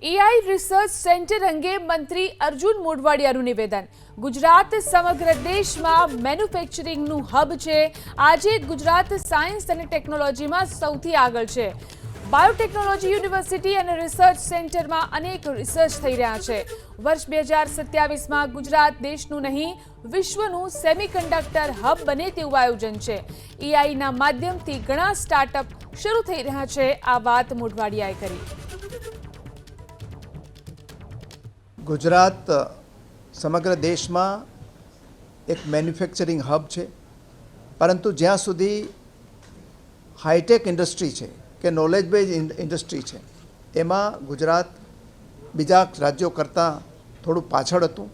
AI research centre અંગે મંત્રી અર્જુન મોઢવાડિયાનું નિવેદન। ગુજરાત સમગ્ર દેશમાં મેન્યુફેક્ચરિંગનું હબ છે। આજે ગુજરાત સાયન્સ અને ટેકનોલોજીમાં સૌથી આગળ છે। બાયોટેકનોલોજી યુનિવર્સિટી અને રિસર્ચ સેન્ટરમાં અનેક રિસર્ચ થઈ રહ્યા છે। વર્ષ 2027માં ગુજરાત દેશનું નહીં વિશ્વનું સેમિકન્ડક્ટર હબ બને તેવું આયોજન છે। એઆઈના માધ્યમથી ઘણા સ્ટાર્ટઅપ શરૂ થઈ રહ્યા છે। આ વાત મોઢવાડિયાએ કરી। गुजरात समग्र देश में एक मैन्युफेक्चरिंग हब है, परंतु ज्यां सुधी हाईटेक इंडस्ट्री है कि नॉलेज बेज इंडस्ट्री है एमां गुजरात बीजा राज्यों करता थोड़ू पाछळ हतुं।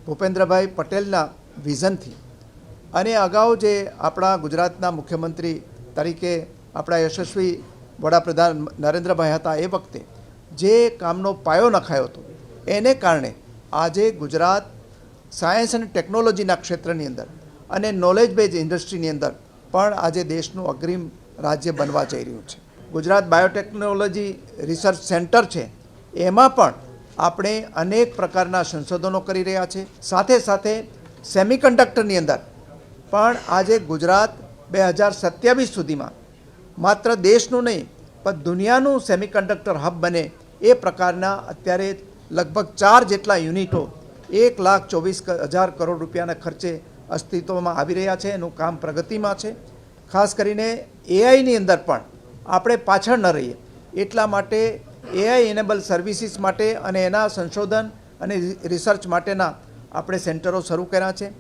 भूपेन्द्रभाई पटेलना विजन थी अने अगाऊ जे आपणा गुजरातना मुख्यमंत्री तरीके आपणा यशस्वी वडाप्रधान नरेन्द्रभाई हता ए वखते जे कामनो पायो नखायो हतो एने कारणे आजे गुजरात सायन्स अने टेक्नोलॉजीना क्षेत्रनी अंदर अने नॉलेज बेज इंडस्ट्रीनी अंदर पण आजे देशनुं अग्रिम राज्य बनवा जई रह्युं छे। गुजरात बायोटेक्नोलॉजी रिसर्च सेंटर छे एमां पण आपणे अनेक प्रकारना संशोधनो करी रह्या छे। साथे साथे सेमिकन्डक्टरनी अंदर पण आजे गुजरात 2027 सुधीमां मात्र देशनुं नहीं पण दुनियानुं सेमिकन्डक्टर हब बने ए प्रकारना अत्यारे लगभग 4 जेटला यूनिटो 1,24,000 करोड़ रुपयाना खर्चे अस्तित्व में आवी रह्या छे। एनुं काम प्रगति में है। खास करीने एआई नी अंदर पण आपणे पाछळ न रहीए एटला माटे एआई एनेबल सर्विसीस माटे अने एना संशोधन अने रिसर्च माटेना आपणे सेंटरो शरू कर्या छे।